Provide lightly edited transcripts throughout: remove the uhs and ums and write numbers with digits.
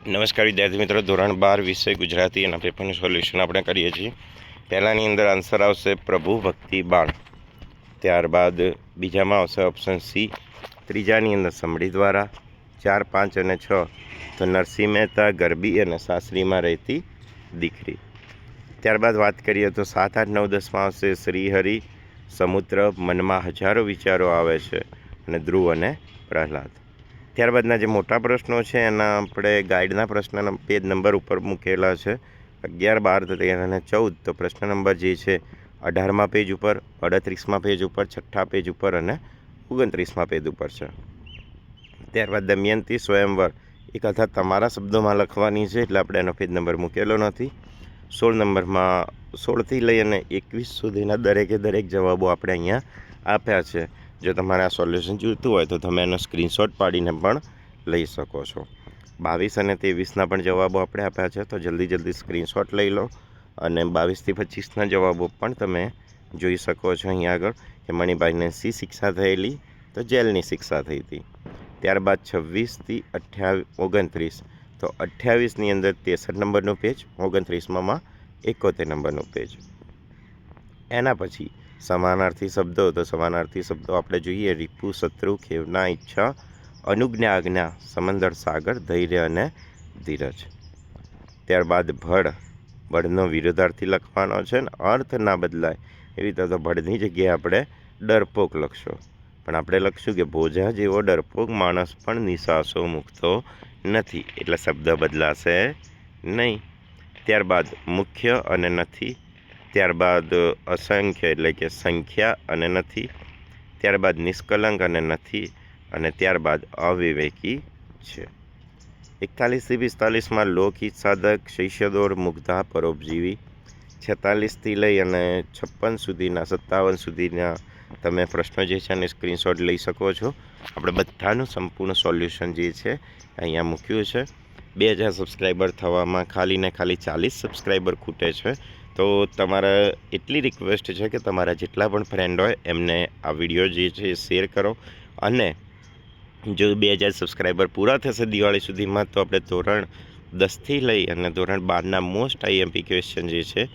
નમસ્કાર વિદ્યાર્થી મિત્રો, ધોરણ 12 વિષય ગુજરાતી એના પેપરનું સોલ્યુશન આપણે કરીએ છીએ। પહેલાની અંદર આન્સર આવશે પ્રભુ ભક્તિ બાણ, ત્યારબાદ બીજામાં આવશે ઓપ્શન સી, ત્રીજાની અંદર સમડી દ્વારા, 4, 5 અને 6 તો નરસિંહ મહેતા ગરબી અને સાસરીમાં રહેતી દીકરી। ત્યારબાદ વાત કરીએ તો 7, 8, 9, 10માં આવશે શ્રીહરિ, સમુદ્ર, મનમાં હજારો વિચારો આવે છે અને ધ્રુવ અને પ્રહલાદ। ત્યારબાદના જે મોટા પ્રશ્નો છે એના આપણે ગાઈડના પ્રશ્ન પેજ નંબર ઉપર મૂકેલા છે 11, 12, 13 અને 14। તો પ્રશ્ન નંબર જે છે 18મા પેજ ઉપર, 38મા પેજ ઉપર, 6ઠ્ઠા પેજ ઉપર અને 29મા પેજ ઉપર છે। ત્યારબાદ દમયંતી સ્વયંવર એ કથા તમારા શબ્દોમાં લખવાની છે, એટલે આપણે એનો પેજ નંબર મૂકેલો નથી। 16 નંબરમાં 16થી લઈ અને 21 સુધીના દરેક જવાબો આપણે અહીંયા આપ્યા છે। જો તમારે આ સોલ્યુશન જોઈતું હોય તો તમે એનો સ્ક્રીનશોટ પાડીને પણ લઈ શકો છો। 22 અને 23ના પણ જવાબો આપણે આપ્યા છે, તો જલ્દી સ્ક્રીનશોટ લઈ લો અને 22 થી 25ના જવાબો પણ તમે જોઈ શકો છો અહીંયા આગળ કે મણિભાઈને શી શિક્ષા થયેલી, તો જેલની શિક્ષા થઈ હતી। ત્યારબાદ 26 થી 29, તો 28ની અંદર 63 નંબરનું પેજ, 29માં 71 નંબરનું પેજ। એના પછી સમાનાર્થી શબ્દો, તો સમાનાર્થી શબ્દો આપણે જોઈએ રીપુ, શત્રુ, ખેવના, ઈચ્છા, અનુજ્ઞા, આજ્ઞા, સમંદર, સાગર, ધૈર્ય અને ધીરજ। ત્યારબાદ બળનો વિરોધાર્થી લખવાનો છે ને અર્થ ના બદલાય એવી રીતે તો બળની જગ્યાએ આપણે ડરપોક લખશો, પણ આપણે લખશું કે ભોજા જેવો ડરપોક માણસ પણ નિશાસો મૂકતો નથી, એટલે શબ્દ બદલાશે નહીં। ત્યારબાદ મુખ્ય અને નથી, ત્યારબાદ અસંખ્ય એટલે કે સંખ્યા અને નથી, ત્યારબાદ નિષ્કલંક અને નથી, અને ત્યારબાદ અવિવેકી છે। 41 થી 45માં લોકહિત સાધક, શિષ્યદોર, મુગ્ધા, પરોપજીવી। 46થી લઈ અને 56 સુધીના 57 સુધીના તમે પ્રશ્નો જે છે એને સ્ક્રીનશોટ લઈ શકો છો। આપણે બધાનું સંપૂર્ણ સોલ્યુશન જે છે અહીંયા મૂક્યું છે। 2000 સબસ્ક્રાઈબર થવામાં ખાલી 40 સબસ્ક્રાઈબર ખૂટે છે, તો તમારે એટલી રિક્વેસ્ટ છે કે તમારા જેટલા પણ ફ્રેન્ડ હોય એમને આ વિડીયો જે છે એ શેર કરો, અને જો 2000 સબસ્ક્રાઈબર પૂરા થશે દિવાળી સુધીમાં તો આપણે ધોરણ 10થી લઈ અને ધોરણ 12ના મોસ્ટ આઈએમપી ક્વેશ્ચન જે છે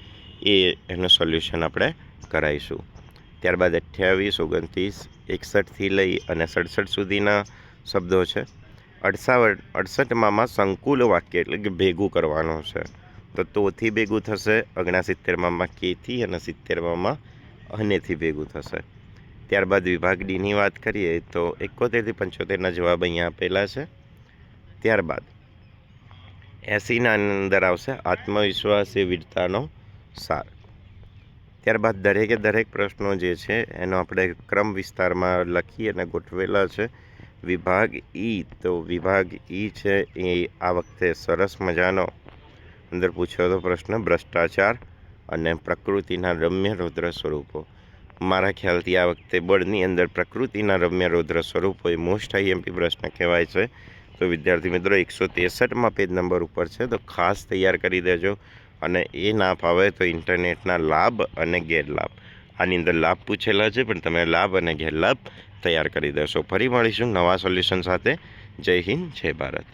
એનું સોલ્યુશન આપણે કરાવીશું। ત્યારબાદ 28, 29, 61થી લઈ અને 67 સુધીના શબ્દો છે। 68માં સંકુલ વાક્ય એટલે કે ભેગું કરવાનું છે, તો તોથી ભેગું થશે, 69માં કેથી અને 70માં અનેથી ભેગું થશે। ત્યારબાદ વિભાગ ડીની વાત કરીએ તો 71 થી 75ના જવાબ અહીંયા આપેલા છે। ત્યારબાદ 80ના અંદર આવશે આત્મવિશ્વાસ એ વીરતાનો સાર। ત્યારબાદ દરેક પ્રશ્નો જે છે એનો આપણે ક્રમ વિસ્તારમાં લખી અને ગોઠવેલા છે। વિભાગ ઈ, તો વિભાગ ઈ છે એ આ વખતે સરસ મજાનો અંદર પૂછ્યો હતો પ્રશ્ન, ભ્રષ્ટાચાર અને પ્રકૃતિના રમ્ય રૌદ્ર સ્વરૂપો। મારા ખ્યાલથી આ વખતે બળની અંદર પ્રકૃતિના રમ્ય રૌદ્ર સ્વરૂપો એ મોસ્ટ આઈએમપી પ્રશ્ન કહેવાય છે। તો વિદ્યાર્થી મિત્રો 163માં પેજ નંબર ઉપર છે, તો ખાસ તૈયાર કરી દેજો, અને એ ના ફાવે તો ઇન્ટરનેટના લાભ અને ગેરલાભ, આની અંદર લાભ પૂછેલા છે પણ તમે લાભ અને ગેરલાભ તૈયાર કરી દેશો। ફરી મળીશું નવા સોલ્યુશન સાથે। જય હિન્દ, જય ભારત।